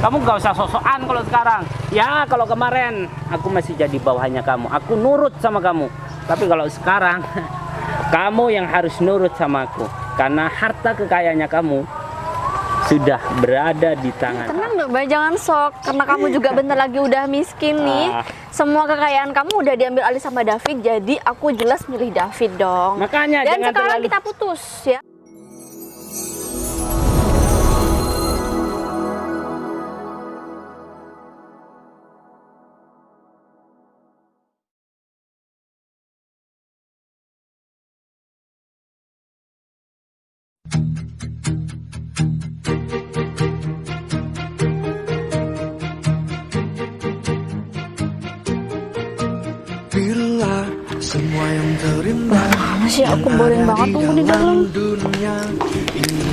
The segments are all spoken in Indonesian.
Kamu gak usah sok-sokan kalau sekarang. Ya kalau kemarin aku masih jadi bawahannya kamu, aku nurut sama kamu. Tapi kalau sekarang kamu yang harus nurut sama aku, karena harta kekayaannya kamu sudah berada di tangan. Tenang dong, Bay, jangan sok. Karena kamu juga bentar lagi udah miskin nih. Semua kekayaan kamu udah diambil alih sama David, jadi aku jelas milih David dong. Makanya dan jangan sekarang terlalu... kita putus ya. Bila semua yang terindah Mana sih, aku boring banget tunggu di dalam. dunia ini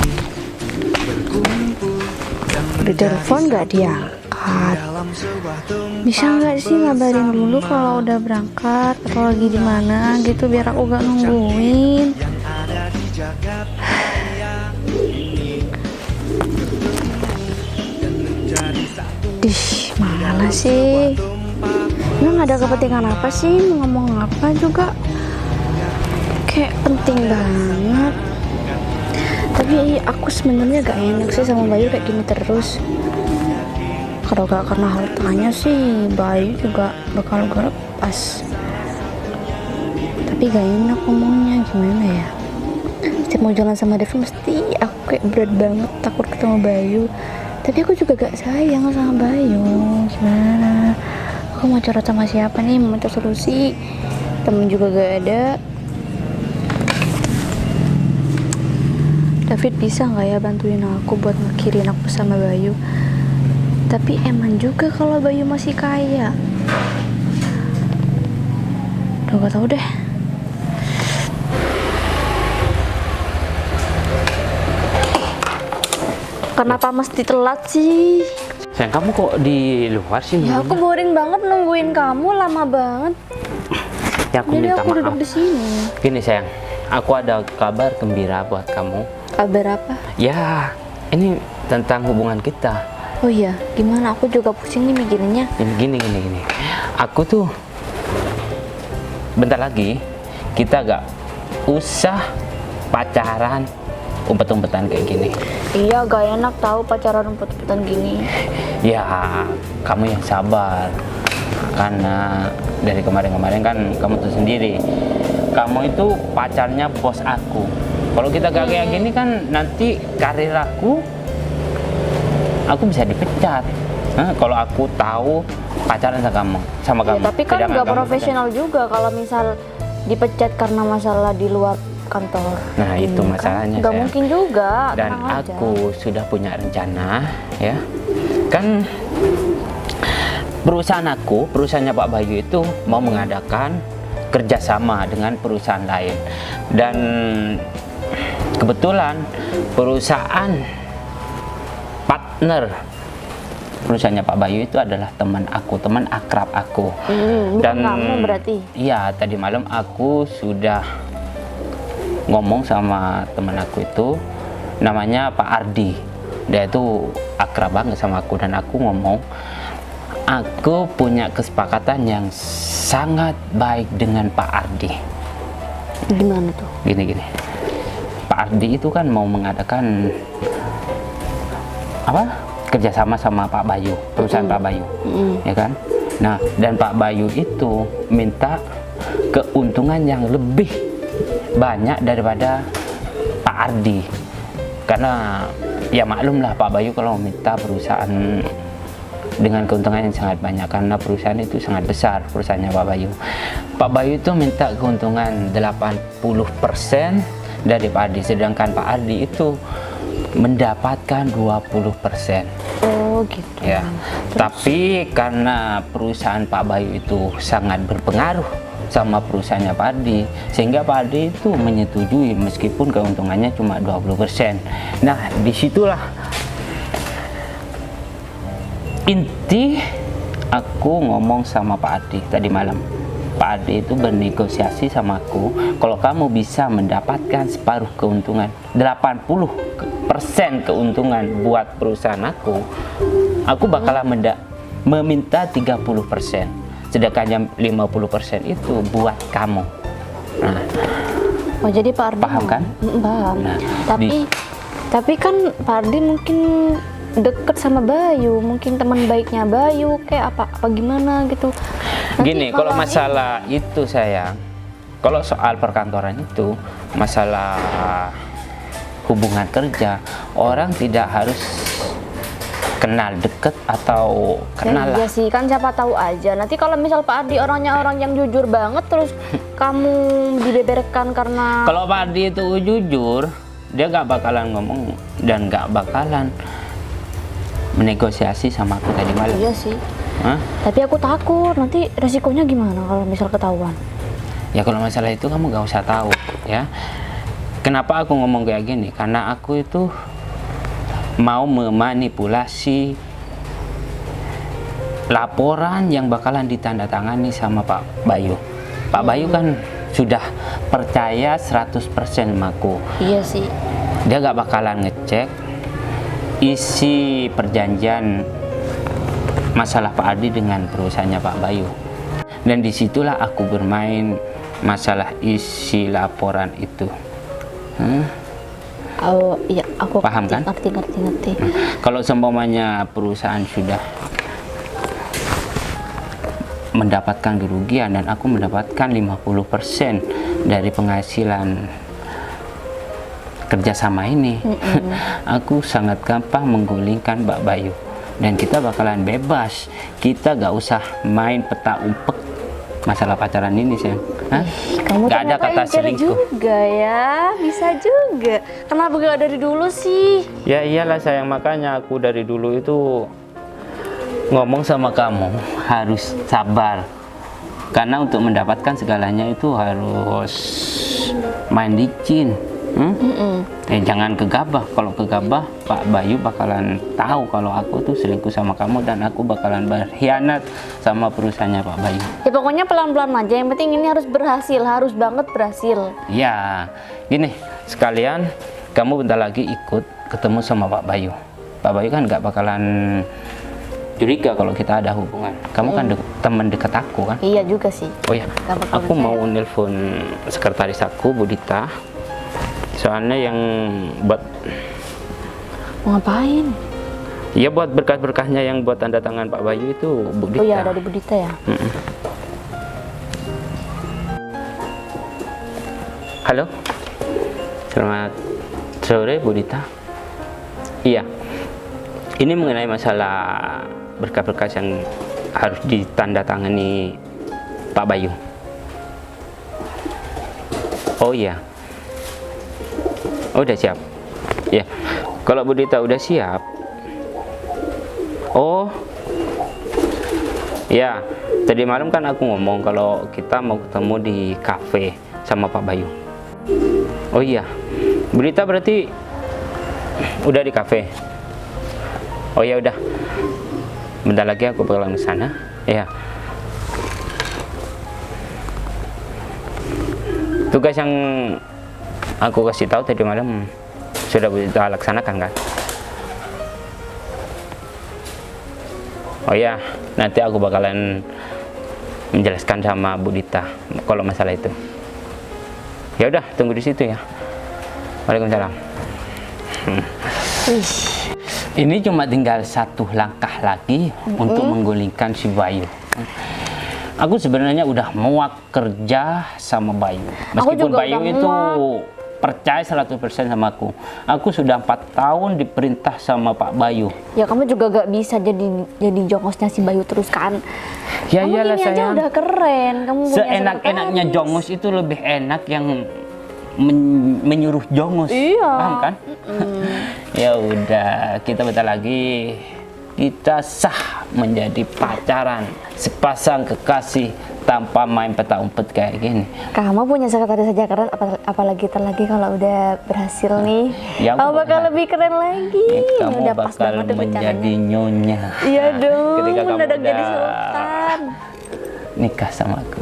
berkumpul dan Udah telepon gak diangkat. dalam sebuah tempat Bisa nggak sih ngabarin dulu kalau udah berangkat atau lagi di mana gitu biar aku gak nungguin. yang ada di jagat raya ini dan menjadi satu Dih, mana sih? Emang ada kepentingan apa sih? Mau ngomong apa juga kayak penting banget. Tapi aku sebenarnya gak enak sih sama Bayu kayak gini terus. Kalau gak karena hartanya sih Bayu juga bakal gue lepas. Tapi gak enak ngomongnya, gimana ya? Setiap mau jalan sama Devi mesti aku kayak berat banget takut ketemu Bayu. Tapi aku juga gak sayang sama Bayu. Gimana? Aku mau curhat sama siapa nih, mau minta solusi. Temen juga gak ada. David bisa nggak ya bantuin aku buat ngakhirin aku sama Bayu? Tapi emang juga kalau Bayu masih kaya. Udah gak tau deh. Kenapa mesti telat sih? Sayang, kamu kok di luar sih? Ya aku boring banget nungguin kamu, lama banget. Ya aku Jadi minta aku duduk maaf. di sini. Gini sayang, aku ada kabar gembira buat kamu. Kabar apa? Ya, ini tentang hubungan kita. Oh iya, gimana? Aku juga pusing nih mikirinnya. Gini. Aku tuh bentar lagi kita gak usah pacaran umpet-umpetan kayak gini. Iya, gak enak tahu pacaran umpet-umpetan gini. Ya, kamu yang sabar. Karena dari kemarin-kemarin kan kamu tuh sendiri. Kamu itu pacarnya bos aku. Kalau kita gak kayak gini kan nanti karir aku bisa dipecat. Nah, kalau aku tahu pacaran sama kamu. Ya, tapi kan sedangkan nggak kamu profesional juga kalau misal dipecat karena masalah di luar kantor. Nah, itu Kan masalahnya, nggak sayang. mungkin juga. Dan tenang aja. aku sudah punya rencana, ya. Kan perusahaannya Pak Bayu itu mau mengadakan kerjasama dengan perusahaan lain. Dan kebetulan perusahaan partner perusahaannya Pak Bayu itu adalah teman aku, teman akrab aku. Bukan kamu berarti? Iya, tadi malam aku sudah ngomong sama teman aku itu, namanya Pak Ardi. Dia itu akrab banget sama aku, dan aku ngomong, aku punya kesepakatan yang sangat baik dengan Pak Ardi. Gimana tuh? Gini. Pak Ardi itu kan mau mengadakan kerjasama sama Pak Bayu, perusahaan Pak Bayu, ya kan? Nah, dan Pak Bayu itu minta keuntungan yang lebih banyak daripada Pak Ardi, karena ya maklum lah Pak Bayu kalau minta perusahaan dengan keuntungan yang sangat banyak, karena perusahaan itu sangat besar, perusahaannya Pak Bayu. Pak Bayu itu minta keuntungan 80% dari Pak Ardi, sedangkan Pak Ardi itu mendapatkan 20%. Oh gitu. Ya, tapi karena perusahaan Pak Bayu itu sangat berpengaruh sama perusahaannya Pak Ardi, sehingga Pak Ardi itu menyetujui meskipun keuntungannya cuma 20%. Nah, disitulah inti aku ngomong sama Pak Ardi tadi malam. Pak Ade itu bernegosiasi sama aku, kalau kamu bisa mendapatkan separuh keuntungan, 80% keuntungan buat perusahaan aku bakalan meminta 30%, sedangkan yang 50% itu buat kamu. Nah, Oh jadi Pak Ardi paham kan? Paham. Nah, Tapi kan Pak Ardi mungkin deket sama Bayu, mungkin teman baiknya Bayu, kayak apa gimana gitu. Nanti Gini, kalau masalah itu sayang, kalau soal perkantoran itu, masalah hubungan kerja, orang tidak harus kenal deket atau kenal Iya lah. sih, kan siapa tahu aja. Nanti kalau misal Pak Ardi orangnya orang yang jujur banget, terus kamu dibeberkan karena Kalau Pak Ardi itu jujur, dia gak bakalan ngomong dan gak bakalan menegosiasi sama aku tadi malam. iya sih. Hah? Tapi aku takut nanti resikonya gimana kalau misal ketahuan. Ya kalau masalah itu kamu gak usah tahu ya. Kenapa aku ngomong kayak gini? Karena aku itu mau memanipulasi laporan yang bakalan ditandatangani sama Pak Bayu. Pak Bayu kan sudah percaya 100% sama aku. Iya sih. Dia gak bakalan ngecek isi perjanjian masalah Pak Ardi dengan perusahaannya Pak Bayu. Dan disitulah aku bermain masalah isi laporan itu. Oh iya, aku Paham kan? Ngerti. Kalau seumpamanya perusahaan sudah mendapatkan kerugian dan aku mendapatkan 50% dari penghasilan kerjasama ini, aku sangat gampang menggulingkan Mbak Bayu dan kita bakalan bebas. Kita gak usah main peta umpet masalah pacaran ini, sayang. Hah? Kamu Gak ada ternyata kata incer selingkuh. juga ya, bisa juga. Kenapa gak dari dulu sih? Ya iyalah sayang, makanya aku dari dulu itu ngomong sama kamu harus sabar, karena untuk mendapatkan segalanya itu harus main licin. Jangan gegabah. Kalau gegabah, Pak Bayu bakalan tahu kalau aku tuh selingkuh sama kamu dan aku bakalan berkhianat sama perusahaannya Pak Bayu. Ya pokoknya pelan-pelan aja, yang penting ini harus berhasil, harus banget berhasil. Ya, gini, sekalian kamu bentar lagi ikut ketemu sama Pak Bayu. Pak Bayu kan nggak bakalan curiga kalau kita ada hubungan. Kamu kan teman dekat aku kan? Iya juga sih. Oh ya, Nggak bakal aku percaya. mau nelpon sekretaris aku, Budita. Soalnya yang buat, Mau ngapain? ya buat berkas-berkasnya yang buat tanda tangan Pak Bayu itu Budita. Oh iya, dari Budita ya. Halo, selamat sore Budita. Iya, ini mengenai masalah berkas-berkas yang harus ditandatangani Pak Bayu. Oh iya. Oh, udah siap. Ya, kalau Budita udah siap. Oh, ya. Tadi malam kan aku ngomong kalau kita mau ketemu di kafe sama Pak Bayu. Oh iya, Budita berarti udah di kafe. Oh ya udah. Bentar lagi aku bakalan ke sana. Ya. Tugas yang aku kasih tahu tadi malam sudah kita laksanakan kan? Oh ya, nanti aku bakalan menjelaskan sama Budita kalau masalah itu. Ya udah, tunggu di situ ya. Waalaikumsalam. Ini cuma tinggal satu langkah lagi untuk menggulingkan si Bayu. Aku sebenarnya udah muak kerja sama Bayu. Meskipun juga Bayu udah itu muak. percaya 100% sama aku. Aku sudah 4 tahun diperintah sama Pak Bayu. Ya kamu juga gak bisa jadi jongosnya si Bayu terus kan. Ya Kamu iyalah gini aja sayang. udah keren. Kamu punya Seenak-enaknya sekretaris. jongos itu lebih enak yang menyuruh jongos. Iya. Paham kan? Ya udah, kita bentar lagi kita sah menjadi pacaran, sepasang kekasih tanpa main peta umpet kayak gini. Kamu punya sekretaris saja keren, apalagi lagi kalau udah berhasil nih. Ya, kamu aku bakal bakal- lebih keren lagi. Kamu Udah pas bakal banget tuh menjadi rencananya. nyonya. Iya dong, Ketika kamu mendadak jadi udah sultan. nikah sama aku.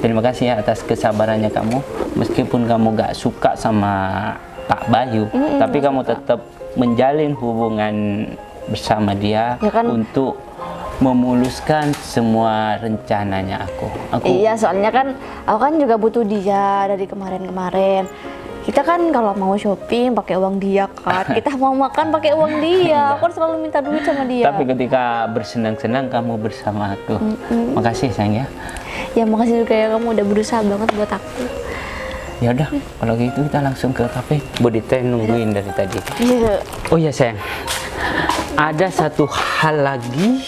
Terima kasih ya atas kesabarannya kamu. Meskipun kamu gak suka sama Pak Bayu, tapi kamu tetap menjalin hubungan bersama dia Ya kan? untuk memuluskan semua rencananya aku. Iya, soalnya kan aku kan juga butuh dia dari kemarin-kemarin. Kita kan kalau mau shopping pakai uang dia kan, kita mau makan pakai uang dia. Aku selalu minta duit sama dia. Tapi ketika bersenang-senang kamu bersama aku. Makasih sayang ya. Ya makasih juga ya, kamu udah berusaha banget buat aku. Ya udah, kalau gitu kita langsung ke kafe. Budita nungguin dari tadi. Iya. Oh ya sayang, ada satu hal lagi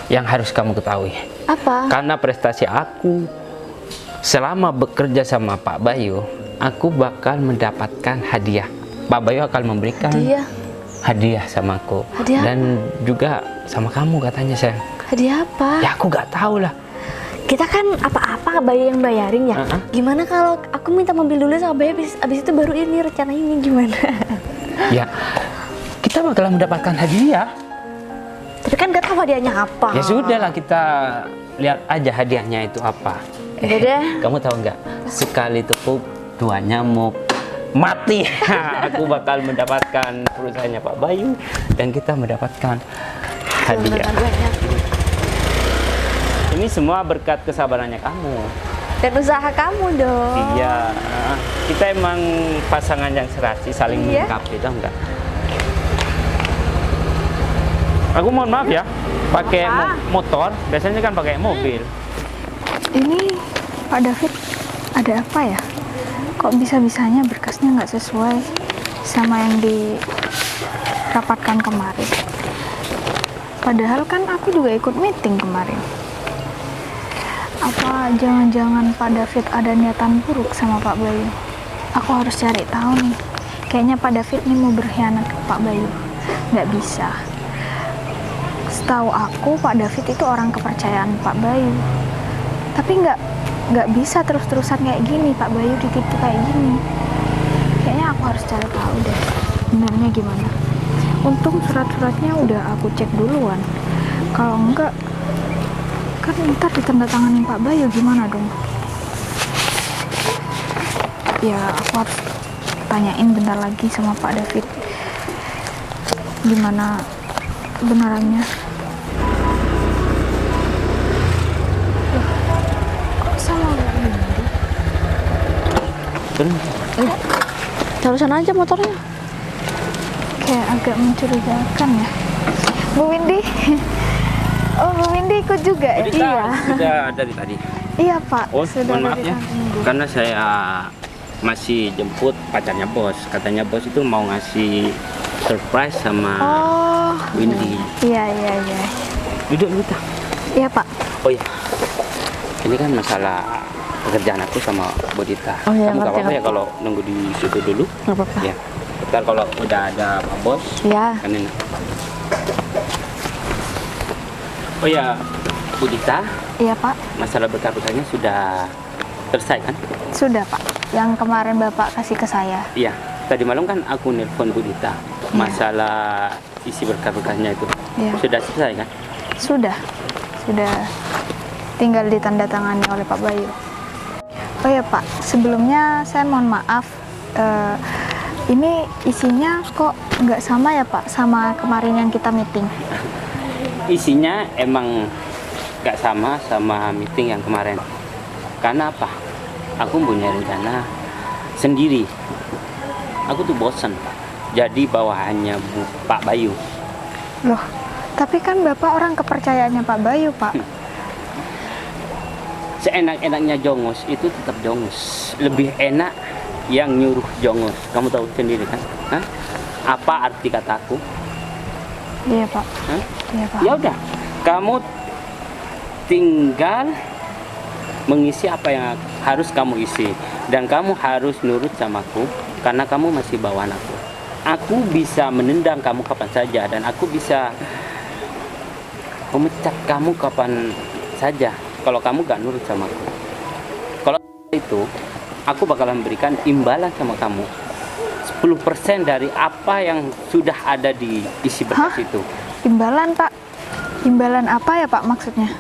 yang harus kamu ketahui. Apa? Karena prestasi aku selama bekerja sama Pak Bayu, aku bakal mendapatkan hadiah. Pak Bayu akan memberikan hadiah sama aku. Hadiah dan juga sama kamu katanya sayang. Hadiah apa? Ya aku gak tahu lah. Kita kan apa-apa Bayu yang bayarin ya. Gimana kalau aku minta mobil dulu sama Bayu, abis itu baru ini rencana ini gimana? Ya, kita bakal mendapatkan hadiah. Tapi kan gak tahu hadiahnya apa. Ya sudah lah, kita lihat aja hadiahnya itu apa. Udah deh. Kamu tahu nggak? Sekali tepuk dua nyamuk mati. Aku bakal mendapatkan perusahaannya Pak Bayu dan kita mendapatkan hadiah. Ini semua berkat kesabarannya kamu. Dan usaha kamu dong. Iya, kita emang pasangan yang serasi, saling melengkapi, tahu nggak? Aku mohon maaf ya, pakai motor, biasanya kan pakai mobil. Ini Pak David, ada apa ya? Kok bisa-bisanya berkasnya nggak sesuai sama yang dirapatkan kemarin? Padahal kan aku juga ikut meeting kemarin. Apa jangan-jangan Pak David ada niatan buruk sama Pak Bayu? Aku harus cari tahu nih. Kayaknya Pak David nih mau berkhianat ke Pak Bayu. Nggak bisa. Setahu aku Pak David itu orang kepercayaan Pak Bayu. Tapi nggak bisa terus-terusan kayak gini. Pak Bayu ditipu kayak gini. Kayaknya aku harus cari tahu deh benarnya gimana. Untung surat-suratnya udah aku cek duluan. Kalau enggak, kan ntar ditandatanganin Pak Bayu gimana dong? Ya aku harus tanyain bentar lagi sama Pak David gimana kebenarannya. Kok sama Mbak Windy? Terusan aja motornya. Kayak agak mencurigakan ya. Bu Windy. Oh, Bu Windy ikut juga ya? Iya. Sudah dari tadi. Iya Pak, Oh, sudah mohon maaf dari ya, tadi. karena saya masih jemput pacarnya bos. Katanya bos itu mau ngasih surprise sama Oh, Windy. iya. Duduk dulu tak? Iya Pak. Oh ya, ini kan masalah pekerjaan aku sama Bodita. Oh iya, Kamu nggak ngerti, apa-apa ya ngerti. kalau nunggu di situ dulu? Nggak apa-apa. Ya. Ntar kalau udah ada Pak Bos, Iya. kan enak. Oh ya, Bodita, Iya Pak. masalah berkas-berkasnya sudah selesai kan? Sudah Pak. Yang kemarin Bapak kasih ke saya. Iya, tadi malam kan aku nelpon Bodita. Masalah isi berkas-berkasnya itu Iya. sudah selesai kan? Sudah tinggal ditandatangani oleh Pak Bayu. Oh ya Pak, sebelumnya saya mohon maaf, ini isinya kok nggak sama ya Pak sama kemarin yang kita meeting. Isinya emang gak sama meeting yang kemarin. Karena apa? Aku punya rencana sendiri. Aku tuh bosan jadi bawahannya Pak Bayu. Loh, tapi kan Bapak orang kepercayaannya Pak Bayu Pak. Seenak-enaknya jongos itu tetap jongos. Lebih enak yang nyuruh jongos. Kamu tahu sendiri kan? Hah? Apa arti kataku? Iya Pak. Hah? Iya Pak. Ya udah, kamu tinggal mengisi apa yang harus kamu isi, dan kamu harus nurut sama aku karena kamu masih bawaan aku. Aku bisa menendang kamu kapan saja dan aku bisa memecat kamu kapan saja kalau kamu gak nurut sama aku. Kalau itu, aku bakalan memberikan imbalan sama kamu 10% dari apa yang sudah ada di isi berkas Hah? itu. Imbalan Pak. Imbalan apa ya Pak maksudnya?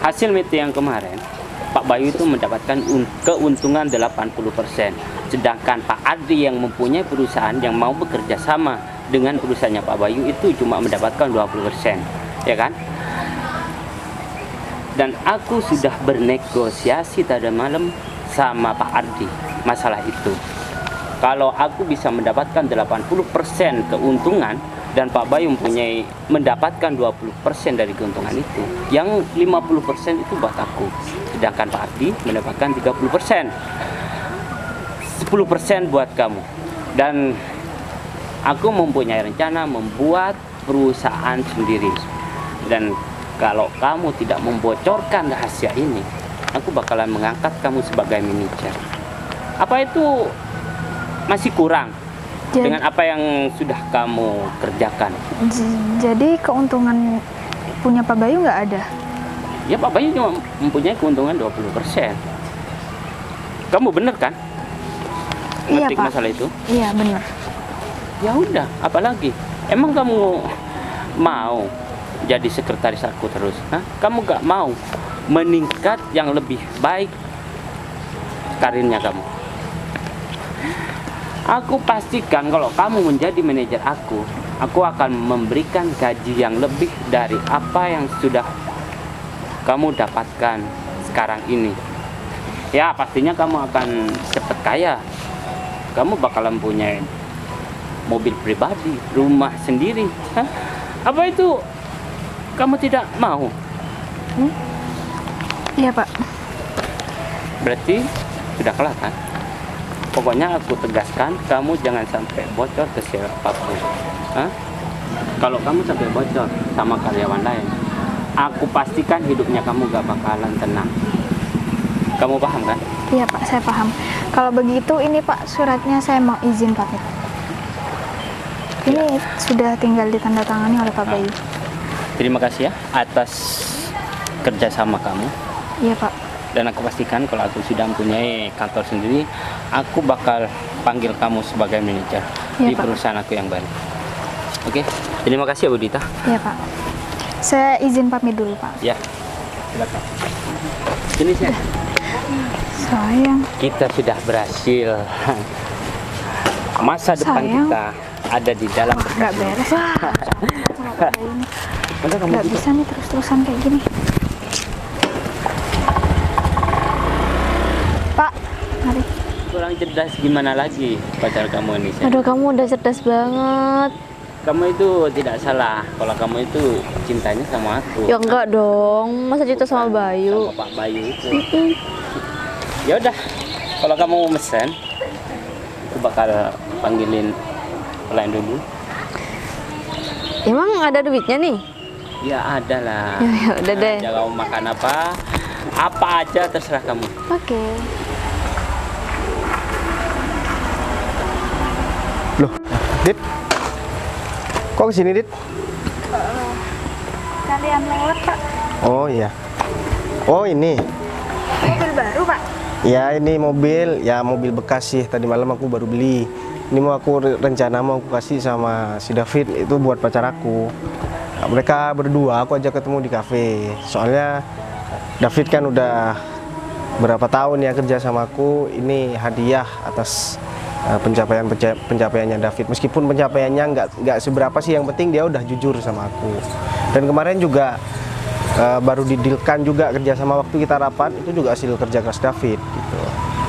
hasil meeting yang kemarin, Pak Bayu itu mendapatkan keuntungan 80%. Sedangkan Pak Ardi yang mempunyai perusahaan yang mau bekerja sama dengan perusahaannya Pak Bayu itu cuma mendapatkan 20%. Ya kan? Dan aku sudah bernegosiasi tadi malam sama Pak Ardi masalah itu. Kalau aku bisa mendapatkan 80% keuntungan dan Pak Bayu mendapatkan 20% dari keuntungan itu, yang 50% itu buat aku. Sedangkan Pak Ardi mendapatkan 30%. 10% buat kamu. Dan aku mempunyai rencana membuat perusahaan sendiri. Dan kalau kamu tidak membocorkan rahasia ini, aku bakalan mengangkat kamu sebagai manajer. Apa itu masih kurang dengan apa yang sudah kamu kerjakan? Jadi keuntungan punya Pak Bayu nggak ada? Ya, Pak Bayu cuma mempunyai keuntungan 20%. Kamu bener kan? Iya, Ngetik Pak. masalah itu? Iya, benar. Ya udah, apalagi? Emang kamu mau jadi sekretaris aku terus? Hah? Kamu gak mau meningkat yang lebih baik karirnya kamu? Aku pastikan kalau kamu menjadi manajer aku akan memberikan gaji yang lebih dari apa yang sudah kamu dapatkan sekarang ini. Ya, pastinya kamu akan cepat kaya. Kamu bakalan punya mobil pribadi, rumah sendiri. Hah? Apa itu kamu tidak mau? Iya, Pak. Berarti sudah kalah kan? Pokoknya aku tegaskan, kamu jangan sampai bocor ke siapapun. Hah? Kalau kamu sampai bocor sama karyawan lain, aku pastikan hidupnya kamu gak bakalan tenang. Kamu paham kan? Iya, Pak, saya paham. Kalau begitu ini Pak, suratnya saya mau izin pamit. Ini sudah tinggal ditandatangani oleh Pak Bayu. Terima kasih ya atas kerjasama kamu. Iya, Pak. Dan aku pastikan kalau aku sudah mempunyai kantor sendiri, aku bakal panggil kamu sebagai manajer Iya, di Pak. perusahaan aku yang baru. Oke, terima kasih ya Bu Dita. Iya, Pak. Saya izin pamit dulu, Pak. Ya, silakan. Ini sih. Sayang. Kita sudah berhasil. Masa depan Sayang. kita ada di dalam Wah, nggak beres. Wah, sama Pak Bayu ini. Udah, kamu Nggak juga. bisa nih terus-terusan kayak gini. Pak, mari. Kurang cerdas gimana lagi pacar kamu ini? Sen? Aduh, kamu udah cerdas banget. Kamu itu tidak salah kalau kamu itu cintanya sama aku. Ya enggak dong, masa cerita sama Bayu. Sama Pak Bayu itu. Ya udah, kalau kamu mau mesen, aku bakal panggilin pelayan dulu. Emang ada duitnya nih? Ya ada lah. Ya udah deh. Aja kamu makan apa aja terserah kamu. Oke. Loh, Dit, kok kesini, Dit? Kalian lewat, Pak. Oh iya. Oh ini. Mobil baru, Pak. Ya ini mobil, ya mobil bekas sih. Tadi malam aku baru beli. Ini mau aku rencana mau aku kasih sama si David, itu buat pacar aku. Nah, mereka berdua aku ajak ketemu di kafe. Soalnya David kan udah berapa tahun ya kerja sama aku. Ini hadiah atas pencapaiannya David. Meskipun pencapaiannya nggak seberapa sih, yang penting dia udah jujur sama aku. Dan kemarin juga baru didilkan juga kerja sama waktu kita rapat, itu juga hasil kerja keras David gitu.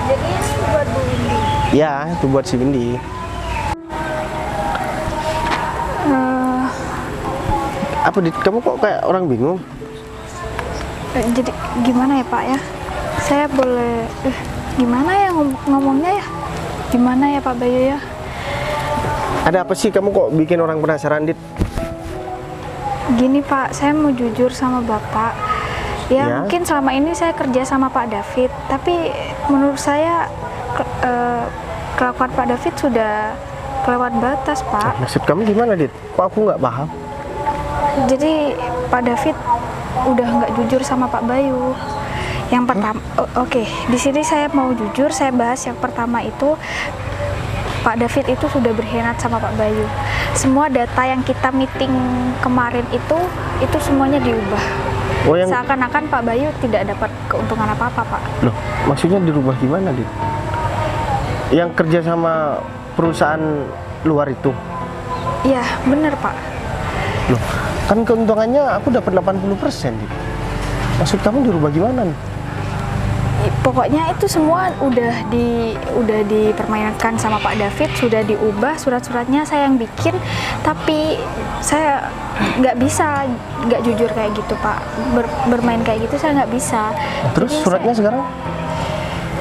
Jadi ini buat Bu Windy. Ya, itu buat si Windy. Apa, Dit? Kamu kok kayak orang bingung? Jadi gimana ya, Pak ya? Saya boleh gimana ya ngomongnya ya? Gimana ya, Pak Bayu ya? Ada apa sih kamu kok bikin orang penasaran, Dit? Gini, Pak, saya mau jujur sama Bapak. Ya. Mungkin selama ini saya kerja sama Pak David, tapi menurut saya kelakuan Pak David sudah kelewat batas, Pak. Maksud kamu gimana, Dit? Kok aku nggak paham? Jadi Pak David udah nggak jujur sama Pak Bayu. Yang pertama, oke, di sini saya mau jujur, saya bahas yang pertama itu Pak David itu sudah berkhianat sama Pak Bayu. Semua data yang kita meeting kemarin itu semuanya diubah. Oh, yang Seakan-akan Pak Bayu tidak dapat keuntungan apa-apa, Pak. loh, maksudnya dirubah gimana, Dit? Yang kerja sama perusahaan luar itu. Iya, bener, Pak. Loh, kan keuntungannya aku dapat 80%, Dit. Maksud kamu dirubah gimana nih? Pokoknya itu semua udah dipermainkan sama Pak David, sudah diubah, surat-suratnya saya yang bikin, tapi saya nggak bisa, nggak jujur kayak gitu, Pak. Bermain kayak gitu saya nggak bisa. Terus Jadi suratnya sekarang?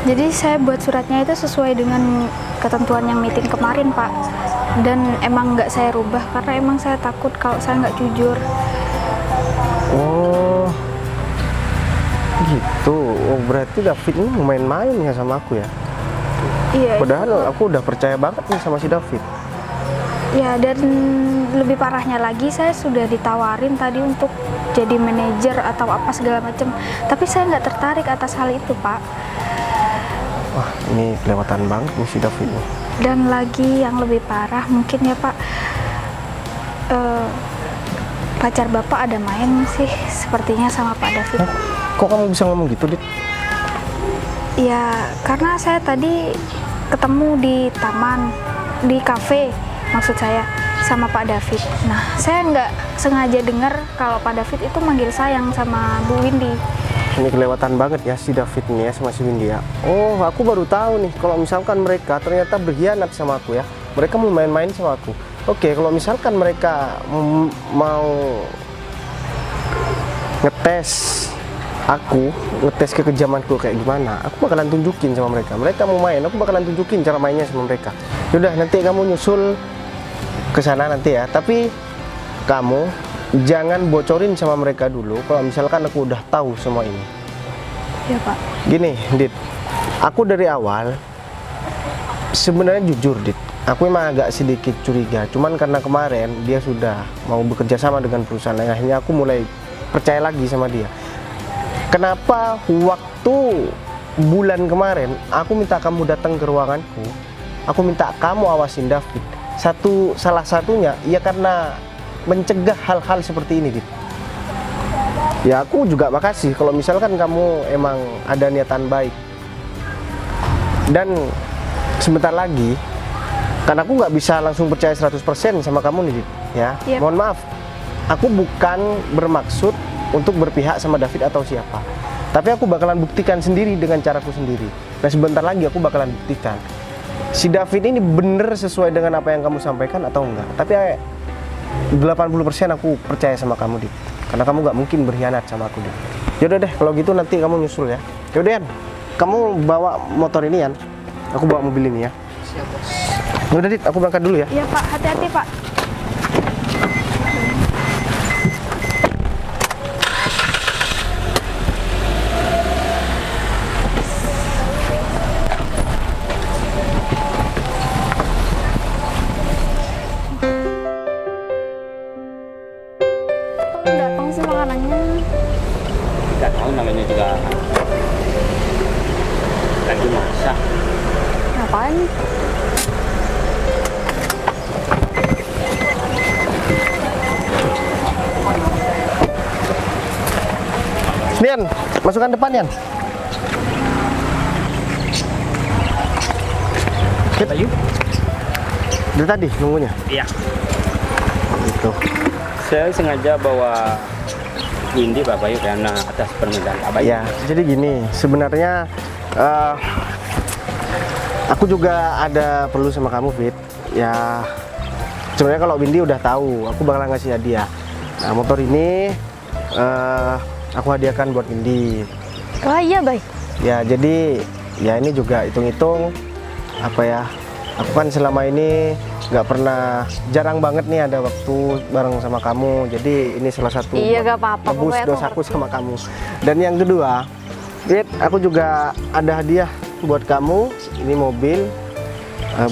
Jadi saya buat suratnya itu sesuai dengan ketentuan yang meeting kemarin, Pak. Dan emang nggak saya rubah karena emang saya takut kalau saya nggak jujur. Oh, gitu. Oh, berarti David ini main-main ya sama aku ya? Iya. Padahal aku udah percaya banget nih sama si David. Ya, dan lebih parahnya lagi saya sudah ditawarin tadi untuk jadi manajer atau apa segala macam. Tapi saya nggak tertarik atas hal itu, Pak. Wah, ini kelewatan banget nih si David nih. Dan lagi yang lebih parah mungkin ya, Pak, pacar Bapak ada main sih sepertinya sama Pak David. Kok kamu bisa ngomong gitu, Dit? Ya, karena saya tadi ketemu di taman, di kafe maksud saya, sama Pak David. Nah, saya nggak sengaja dengar kalau Pak David itu manggil sayang sama Bu Windy. Ini kelewatan banget ya si David nih ya sama si Windy ya. Oh, aku baru tahu nih kalau misalkan mereka ternyata berkhianat sama aku ya. Mereka mau main-main sama aku. Oke, kalau misalkan mereka mau ngetes kekejamanku kayak gimana, aku bakalan tunjukin sama mereka. Mereka mau main, aku bakalan tunjukin cara mainnya sama mereka. Yaudah, nanti kamu nyusul ke sana nanti ya. Tapi kamu jangan bocorin sama mereka dulu kalau misalkan aku udah tahu semua ini. Ya, Pak. Gini, Dit, aku dari awal sebenarnya jujur, Dit, aku emang agak sedikit curiga. Cuman karena kemarin dia sudah mau bekerja sama dengan perusahaan, akhirnya aku mulai percaya lagi sama dia. Kenapa waktu bulan kemarin aku minta kamu datang ke ruanganku, aku minta kamu awasin David. Salah satunya ya karena mencegah hal-hal seperti ini, Dit. Ya aku juga makasih kalau misalkan kamu emang ada niatan baik. Dan sebentar lagi, karena aku nggak bisa langsung percaya 100% sama kamu nih, Dit, ya. Yep. Mohon maaf, aku bukan bermaksud untuk berpihak sama David atau siapa. Tapi aku bakalan buktikan sendiri dengan caraku sendiri. Dan sebentar lagi aku bakalan buktikan si David ini bener sesuai dengan apa yang kamu sampaikan atau enggak. Tapi 80% aku percaya sama kamu, Dit. Karena kamu nggak mungkin berkhianat sama aku, Dit. Yaudah deh, kalau gitu nanti kamu nyusul ya. Yaudah, Yan, kamu bawa motor ini, Yan. Aku bawa mobil ini ya. Siap, Bos. Yaudah, Dit, aku berangkat dulu ya. Iya, Pak. Hati-hati, Pak. Datang sih makanannya. Tidak tahu namanya juga lagi masak. Ngapain? Yan, masukkan depan, Yan. Bayu? Dari tadi nunggunya. Iya. Gitu. Saya sengaja bawa Windy Pak Bayu karena atas permintaan Pak Bayu. Ya, jadi gini, sebenarnya aku juga ada perlu sama kamu, Fit. Ya, sebenarnya kalau Windy udah tahu, aku bakalan ngasih hadiah. Nah, motor ini aku hadiahkan buat Windy. Wah iya, Bay. Ya, jadi ya ini juga hitung-hitung apa ya? Aku kan selama ini nggak pernah, jarang banget nih ada waktu bareng sama kamu. Jadi ini salah satu Iya, buat gak apa-apa, tebus pokoknya aku dosaku sama kamu. Dan yang kedua, Fit, aku juga ada hadiah buat kamu. Ini mobil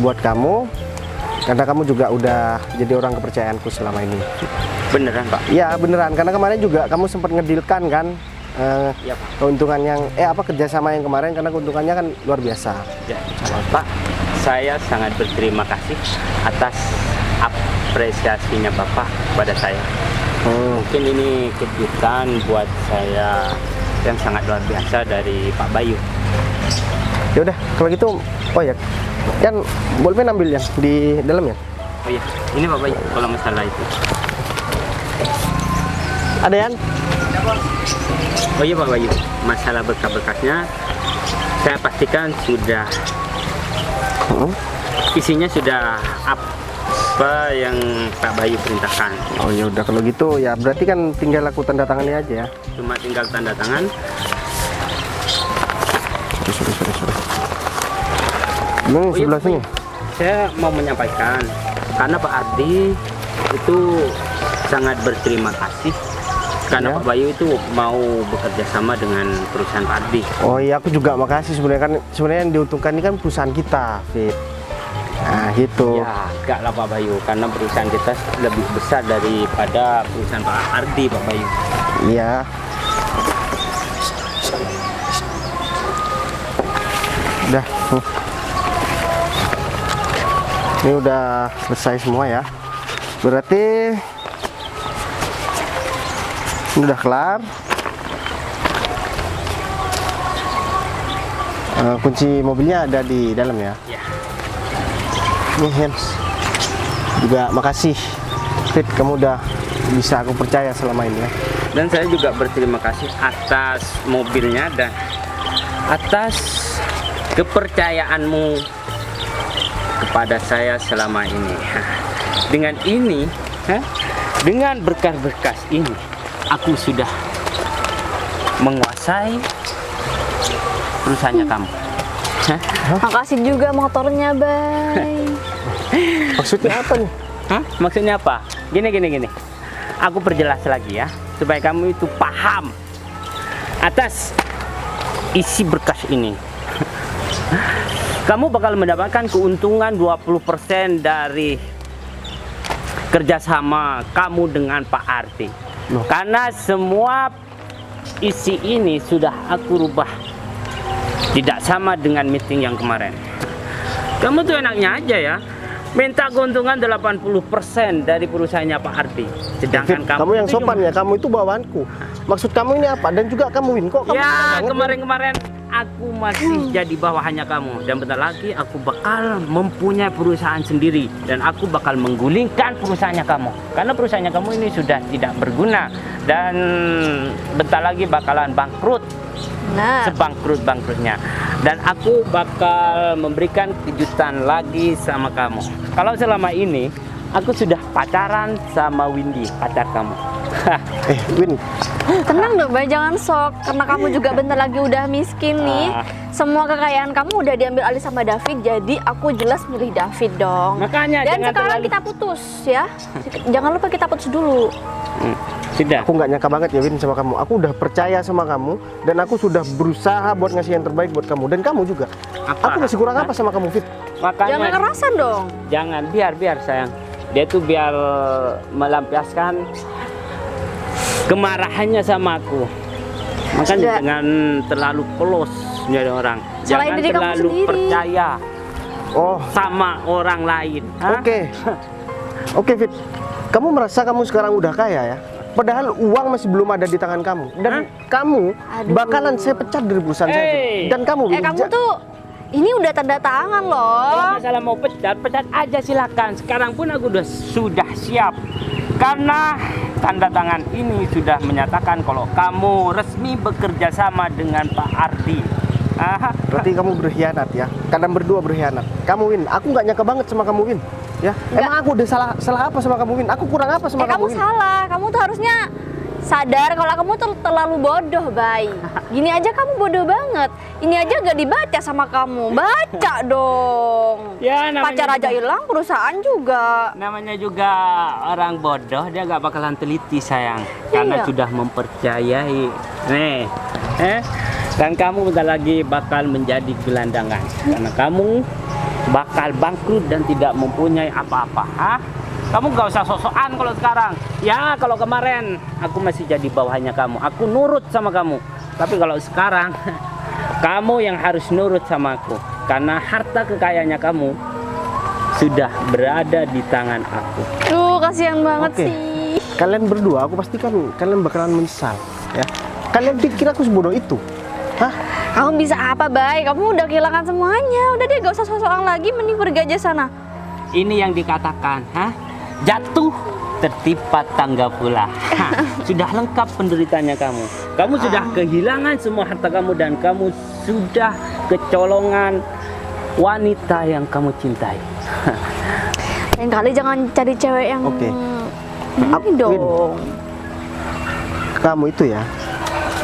buat kamu, karena kamu juga udah jadi orang kepercayaanku selama ini. Beneran Pak? Iya beneran, karena kemarin juga kamu sempat ngedilkan kan Iya Pak. keuntungan yang kerjasama yang kemarin, karena keuntungannya kan luar biasa. Ya, Pak, saya sangat berterima kasih atas apresiasinya Bapak pada saya. Mungkin ini kejutan buat saya yang sangat luar biasa dari Pak Bayu. Ya udah, kalau gitu, oh ya, kan bolpen ambil yang di dalam ya. Oh iya, ini Pak Bayu kalau masalah itu. Ada Yan? Oh iya Pak Bayu, masalah berkas-berkasnya saya pastikan sudah isinya sudah apa yang Pak Bayu perintahkan. Oh ya udah, kalau gitu ya berarti kan tinggal aku tanda tangani aja ya. Cuma tinggal tanda tangan. Sorry. Ini Oh iya, sebelah Pak sini. Bayu, saya mau menyampaikan karena Pak Ardi itu sangat berterima kasih karena Ya. Pak Bayu itu mau bekerja sama dengan perusahaan Pak Ardi. Oh iya, aku juga makasih sebenarnya, kan sebenarnya yang diuntungkan ini kan perusahaan kita, Fit. Nah gitu. Ya, enggak lah Pak Bayu, karena perusahaan kita lebih besar daripada perusahaan Pak Ardi, Pak Bayu. Iya. Udah. Ini udah selesai semua ya. Berarti ini udah kelar. Kunci mobilnya ada di dalam ya. Ya. Nih Hans. Juga makasih Fit, kamu udah bisa aku percaya selama ini ya. Dan saya juga berterima kasih atas mobilnya dan atas kepercayaanmu kepada saya selama ini. Dengan ini, dengan berkas-berkas ini, aku sudah menguasai perusahaannya kamu. Makasih juga motornya, Bay. Maksudnya apa nih? Hah? Maksudnya apa? Gini. Aku perjelas lagi ya, supaya kamu itu paham atas isi berkas ini. Kamu bakal mendapatkan keuntungan 20% dari kerjasama kamu dengan Pak Arti. Loh. Karena semua isi ini sudah aku rubah tidak sama dengan meeting yang kemarin. Kamu tuh enaknya aja ya, minta keuntungan 80% dari perusahaannya Pak Arti. Sedangkan Fit, kamu yang itu sopan ya, kamu itu bawaanku. Maksud kamu ini apa? Dan juga kamu Win, kok kamu ya, banget? kemarin-kemarin aku masih jadi bawahannya kamu. Dan bentar lagi aku bakal mempunyai perusahaan sendiri. Dan aku bakal menggulingkan perusahaannya kamu. Karena perusahaannya kamu ini sudah tidak berguna. Dan bentar lagi bakalan bangkrut. Nah, Sebangkrut-bangkrutnya. Dan aku bakal memberikan kejutan lagi sama kamu. Kalau selama ini aku sudah pacaran sama Windy, pacar kamu. Win, tenang dong, Bay, jangan sok. Karena kamu juga bentar lagi udah miskin nih. Semua kekayaan kamu udah diambil alih sama David, jadi aku jelas milih David dong. Makanya Dan jangan sekarang terlalu- kita putus ya. Jangan lupa kita putus dulu. Sudah. aku nggak nyangka banget ya Win sama kamu. Aku udah percaya sama kamu dan aku sudah berusaha buat ngasih yang terbaik buat kamu dan kamu juga. Apa? Aku masih kurang apa sama kamu, Fit? Makanya Jangan kerasan dong. jangan, biar sayang. Dia tuh biar melampiaskan kemarahannya sama aku. Makanya Sudah. jangan terlalu polos jadi orang. Salahin Jangan diri kamu terlalu sendiri. percaya Oh, sama orang lain. Hah? Oke Fit. Kamu merasa kamu sekarang udah kaya ya? Padahal uang masih belum ada di tangan kamu. Dan kamu Aduh. bakalan saya pecat dari perusahaan saya. Fit. Hey. Dan kamu, Win, Kamu tuh ini udah tanda tangan Kalau loh. masalah mau pecat aja silakan. Sekarang pun aku sudah siap. Karena tanda tangan ini sudah menyatakan kalau kamu resmi bekerja sama dengan Pak Ardi. berarti kamu berkhianat ya. Kalian berdua berkhianat. Kamu Win, aku nggak nyangka banget sama kamu Win. Ya, emang aku udah salah apa sama kamu Win? Aku kurang apa sama Kamu kamu Win? salah. Kamu tuh harusnya sadar kalau kamu tuh terlalu bodoh, Bay. Gini aja kamu bodoh banget. Ini aja gak dibaca sama kamu. Baca dong. Ya, namanya Pacar aja hilang, perusahaan juga. Namanya juga orang bodoh, dia gak bakalan teliti sayang. Karena Iya. sudah mempercayai. Nih, dan kamu bentar lagi bakal menjadi gelandangan. Karena kamu bakal bangkrut dan tidak mempunyai apa-apa. Kamu gak usah sok-sokan kalau sekarang. Ya, kalau kemarin aku masih jadi bawahannya kamu. Aku nurut sama kamu. Tapi kalau sekarang kamu yang harus nurut sama aku. Karena harta kekayaannya kamu sudah berada di tangan aku. Duh, kasihan banget Oke. sih. kalian berdua, aku pastikan kalian bakalan menyesal, ya. Kalian pikir aku sebodoh itu? Hah? Kamu bisa apa, Bay? Kamu udah kehilangan semuanya. Udah deh, gak usah sok-sokan lagi, mending pergi aja sana. Ini yang dikatakan, jatuh tertimpa tangga pula. Sudah lengkap penderitaannya kamu. Kamu sudah kehilangan semua harta kamu dan kamu sudah kecolongan wanita yang kamu cintai. Lain kali jangan cari cewek yang Oke. ini dong. Kamu itu ya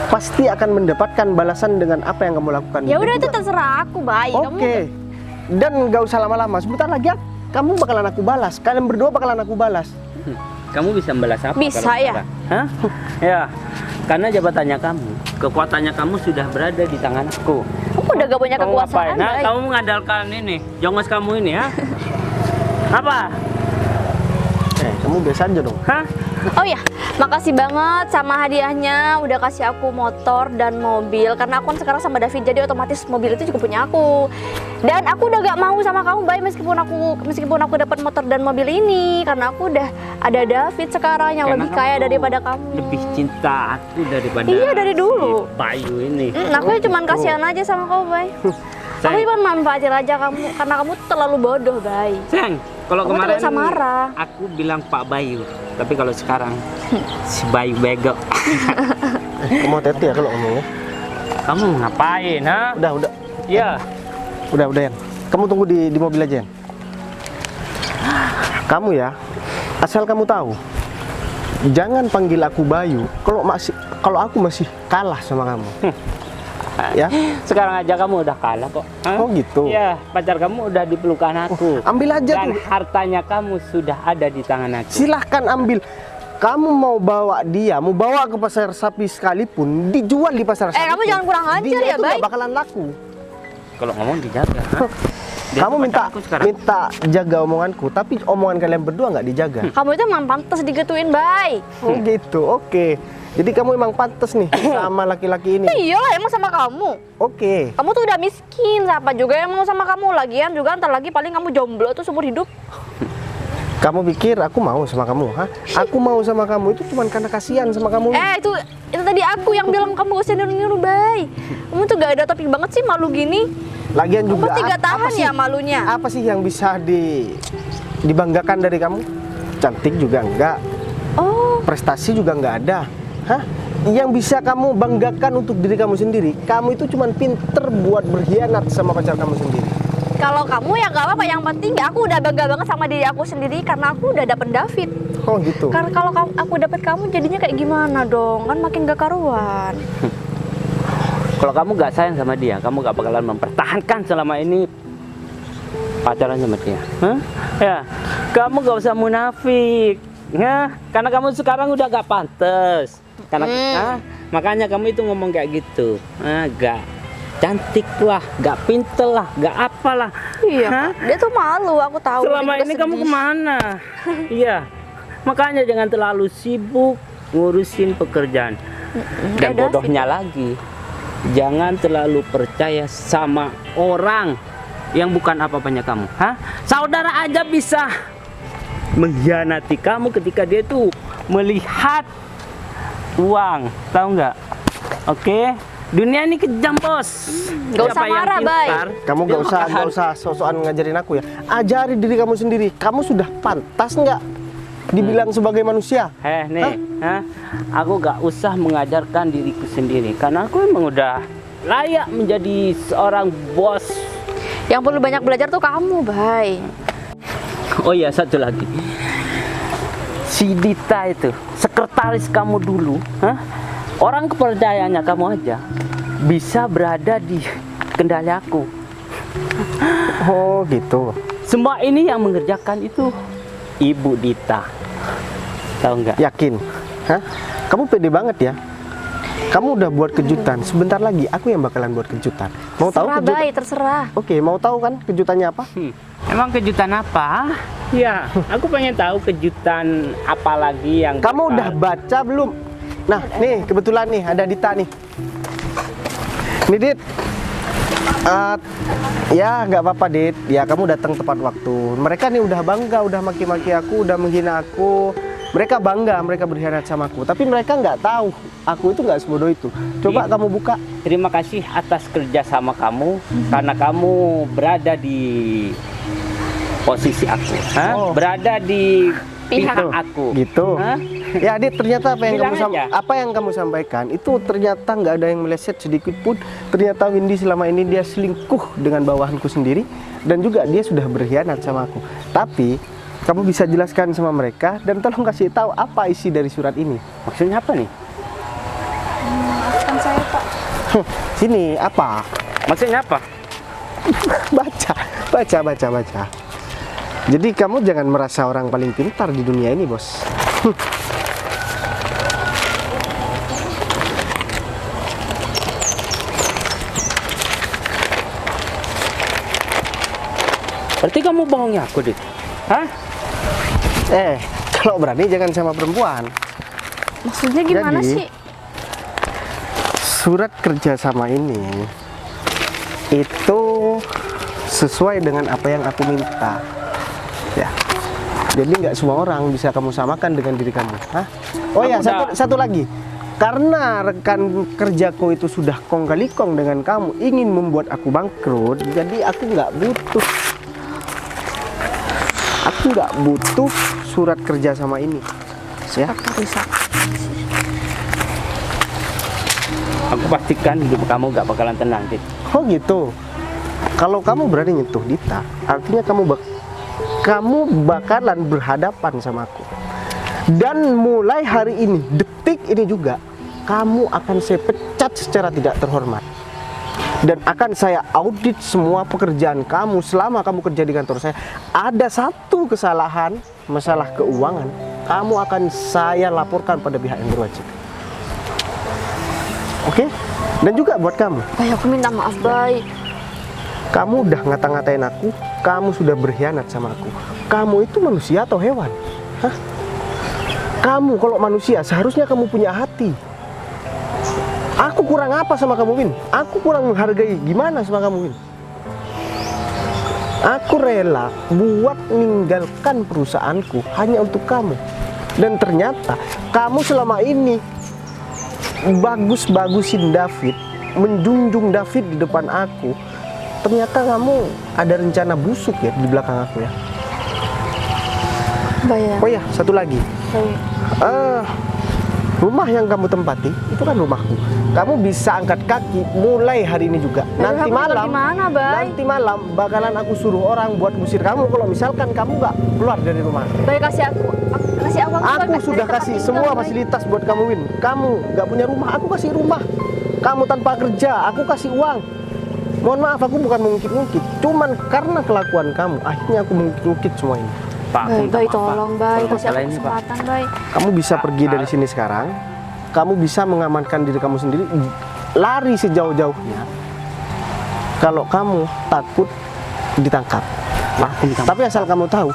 pasti akan mendapatkan balasan dengan apa yang kamu lakukan. Ya udah itu terserah aku, Bay. Oke. Dan gak usah lama-lama. Sebentar lagi kamu bakalan aku balas. Kalian berdua bakalan aku balas. Kamu bisa membalas apa? Bisa, kalau ya? sekarang? Hah? Ya, karena jabatannya kamu, kekuatannya kamu sudah berada di tanganku. Aku udah gak punya Kamu kekuasaan, ngapain? Nah, Bay. kamu mengandalkan ini, jongos kamu ini, ya? Apa? Kamu biasa aja dong. Hah? Oh ya, makasih banget sama hadiahnya. Udah kasih aku motor dan mobil. Karena aku kan sekarang sama David, jadi otomatis mobil itu juga punya aku. Dan aku udah gak mau sama kamu, Bay, meskipun aku dapat motor dan mobil ini. Karena aku udah ada David sekarang yang Karena lebih kaya kamu daripada kamu. Lebih cinta aku daripada Iya, dari dulu. si Bayu ini. Aku cuma kasihan aja sama kamu, Bay. Aku Sayang, cuma manfaatin aja kamu karena kamu terlalu bodoh, Bay. sayang, kalau Kamu kemarin terus marah. aku bilang Pak Bayu, tapi kalau sekarang si Bayu bego. Kamu hati-hati ya kalau ngomong ya. Kamu ngapain, ha? Udah. Iya. Udah Yan. Kamu tunggu di mobil aja, Yan. Kamu ya, asal kamu tahu, jangan panggil aku Bayu kalau aku masih kalah sama kamu. Ya. Sekarang aja kamu udah kalah kok. Hah? Oh gitu. Iya, pacar kamu udah di pelukan aku. Ambil aja Dan tuh. hartanya kamu sudah ada di tangan aku. Silahkan ambil. Kamu mau bawa dia, mau bawa ke pasar sapi sekalipun, dijual di pasar sapi. Kamu jangan kurang ajar dia ya, itu Bay. nggak bakalan laku. Kalau ngomong dijaga. Hah? Dia Kamu pacar minta aku sekarang. jaga omonganku, tapi omongan kalian berdua nggak dijaga. Kamu itu emang pantas digituin, Bay. Oh gitu, oke. Jadi kamu emang pantas nih sama laki-laki ini. Iyalah, emang sama kamu. Oke. Kamu tuh udah miskin, siapa juga yang mau sama kamu? Lagian juga ntar lagi paling kamu jomblo tuh seumur hidup. Kamu pikir aku mau sama kamu? Hah? Aku mau sama kamu itu cuma karena kasihan sama kamu. Itu tadi aku yang bilang kamu gak usah niru-niru, Bay. Kamu tuh gak ada topik banget sih, malu gini. Lagian juga Kamu gak tahan sih- ya malunya. Apa sih yang bisa dibanggakan dari kamu? Cantik juga enggak, Oh, prestasi juga enggak ada. Hah? Yang bisa kamu banggakan untuk diri kamu sendiri, kamu itu cuma pinter buat berkhianat sama pacar kamu sendiri. kalau kamu ya gak apa-apa. Yang penting aku udah bangga banget sama diri aku sendiri karena aku udah dapet David. Oh gitu. Karena kalau aku dapet kamu jadinya kayak gimana dong? Kan makin gak karuan. Kalau kamu gak sayang sama dia, kamu gak bakalan mempertahankan selama ini pacaran sama dia. Hah? Ya, kamu gak usah munafik. Karena kamu sekarang udah gak pantas. Karena makanya kamu itu ngomong kayak gitu. Gak cantik lah, gak pinter lah, gak apalah. Iya, Hah? Kak. Dia tuh malu, aku tahu. Selama Dia juga ini kamu sedih. kemana? Iya, makanya jangan terlalu sibuk ngurusin pekerjaan. Dan Kayak bodohnya lagi, jangan terlalu percaya sama orang yang bukan apa-apanya kamu. Hah? Saudara aja bisa mengkhianati kamu ketika dia tuh melihat uang, tahu nggak? Oke, dunia ini kejam, bos. Nggak usah Siapa yang marah, Bay. pintar, Kamu dia gak bakalan- usah sok-sokan ngajarin aku ya. Ajari diri kamu sendiri. Kamu sudah pantas nggak dibilang sebagai manusia? nih, aku gak usah mengajarkan diriku sendiri karena aku emang udah layak menjadi seorang bos. Yang perlu banyak belajar tuh kamu, Bay. Oh iya, satu lagi. Si Dita itu, sekretaris kamu dulu, orang kepercayaannya kamu aja bisa berada di kendali aku. Oh gitu. Semua ini yang mengerjakan itu Ibu Dita. Tahu nggak? Yakin? Hah? Kamu pede banget ya? Kamu udah buat kejutan. Sebentar lagi aku yang bakalan buat kejutan. Mau tahu Terserah, kejutan? Bay, terserah. Oke, mau tahu kan kejutannya apa? Emang kejutan apa? Ya, aku pengen tahu kejutan apa lagi yang Kamu bakal- udah baca belum? Nah, nih kebetulan nih ada Dita nih. Nih Dit. Ya nggak apa-apa Dit. Ya kamu datang tepat waktu. Mereka nih udah bangga, udah maki-maki aku, udah menghina aku. Mereka bangga, mereka berkhianat sama aku. Tapi mereka nggak tahu aku itu nggak sebodoh itu. Coba kamu buka. Terima kasih atas kerja sama kamu karena kamu berada di posisi aku, Oh. berada di pihak Gitu. aku. Gitu. Hah? Ya Adit, ternyata Bilang aja. apa yang kamu sampaikan itu ternyata nggak ada yang meleset sedikit pun. Ternyata Windy selama ini dia selingkuh dengan bawahanku sendiri dan juga dia sudah berkhianat sama aku. Tapi kamu bisa jelaskan sama mereka dan tolong kasih tahu apa isi dari surat ini. Maksudnya apa nih? Maafkan saya, Pak. Sini apa? Maksudnya apa? Baca. Jadi kamu jangan merasa orang paling pintar di dunia ini, bos. Berarti kamu bohongnya aku, Dit? Hah? Kalau berani jangan sama perempuan. Maksudnya gimana Jadi, sih? Surat kerjasama ini itu sesuai dengan apa yang aku minta. Ya. Jadi nggak semua orang bisa kamu samakan dengan diri kamu. Hah? Oh ya, satu lagi. Karena rekan kerjaku itu sudah kong kali kong dengan kamu, ingin membuat aku bangkrut, jadi aku nggak butuh surat kerja sama ini. Ya. Aku pastikan hidup kamu gak bakalan tenang, Dit. Oh gitu. Kalau kamu berani nyentuh Dita, artinya kamu bakalan berhadapan sama aku. Dan mulai hari ini, detik ini juga, kamu akan saya pecat secara tidak terhormat. Dan akan saya audit semua pekerjaan kamu selama kamu kerja di kantor saya. Ada satu kesalahan, masalah keuangan, kamu akan saya laporkan pada pihak yang berwajib. Oke? Dan juga buat kamu. Bay, aku minta maaf, Bay. Kamu udah ngata-ngatain aku, kamu sudah berkhianat sama aku. Kamu itu manusia atau hewan? Hah? Kamu kalau manusia seharusnya kamu punya hati. Aku kurang apa sama kamu, Win? Aku kurang menghargai gimana sama kamu, Win? Aku rela buat meninggalkan perusahaanku hanya untuk kamu. Dan ternyata kamu selama ini bagus-bagusin David, menjunjung David di depan aku. Ternyata kamu ada rencana busuk ya di belakang aku ya. Bay, ya. Oh ya, satu lagi. Bay. Rumah yang kamu tempati itu kan rumahku. Kamu bisa angkat kaki mulai hari ini juga. Bay, aku tinggal di mana, Bay? Nanti malam bakalan aku suruh orang buat ngusir kamu kalau misalkan kamu nggak keluar dari rumah. Bay, kasih aku Aku sudah kasih semua fasilitas buat kamu, Win. Kamu nggak punya rumah, aku kasih rumah. Kamu tanpa kerja, aku kasih uang. Mohon maaf, aku bukan mengungkit-ungkit. Cuman karena kelakuan kamu, akhirnya aku mengungkit semua ini. Pak, aku minta Bay, maaf, Pak. tolong, Bay, Kalau kasih masalah aku ini, Pak. kesempatan, Bay. Kamu bisa pergi dari sini sekarang. Kamu bisa mengamankan diri kamu sendiri. Lari sejauh-jauhnya. Kalau kamu takut ditangkap. Pak, aku minta maaf. Tapi asal kamu tahu,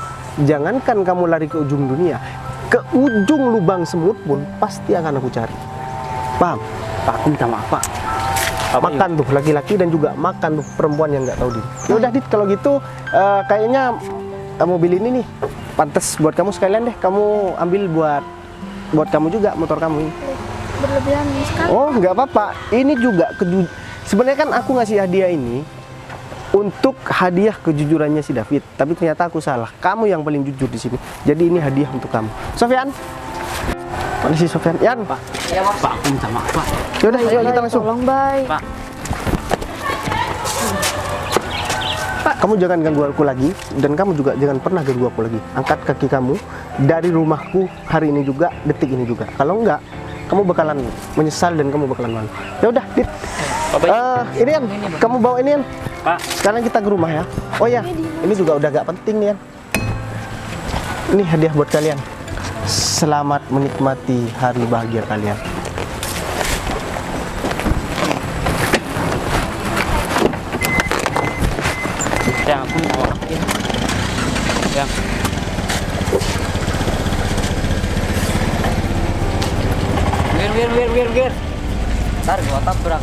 jangankan kamu lari ke ujung dunia, ke ujung lubang semut pun pasti akan aku cari. Paham? Pak, aku minta maaf, Pak. Apa Makan tuh laki-laki dan juga makan tuh perempuan yang nggak tahu diri. Ya udah Dit, kalau gitu kayaknya mobil ini nih pantas buat kamu sekalian deh. Kamu ambil buat kamu juga motor kamu ini. Berlebihan sekali. Oh nggak apa-apa. Ini juga sebenarnya kan aku ngasih hadiah ini untuk hadiah kejujurannya si David. Tapi ternyata aku salah. Kamu yang paling jujur di sini. Jadi ini hadiah untuk kamu. Sofyan. Mana sih Sofyan? Yan. Pak, Pak, aku minta maaf, Pak. Yaudah, ayo kita langsung. Tolong, Bay. Pak. Kamu jangan ganggu aku lagi, dan kamu juga jangan pernah ganggu aku lagi. Angkat kaki kamu dari rumahku hari ini juga, detik ini juga. Kalau enggak, kamu bakalan menyesal dan kamu bakalan malu. Ya udah, Dit. Ini Yan, kamu bawa ini Yan. Pak. Sekarang kita ke rumah ya. Oh ya, ini juga udah gak penting nih Yan. Ini hadiah buat kalian. Selamat menikmati hari bahagia kalian. Yang aku minta maaf, ya. Yang. Wir. Ntar gua tabrak.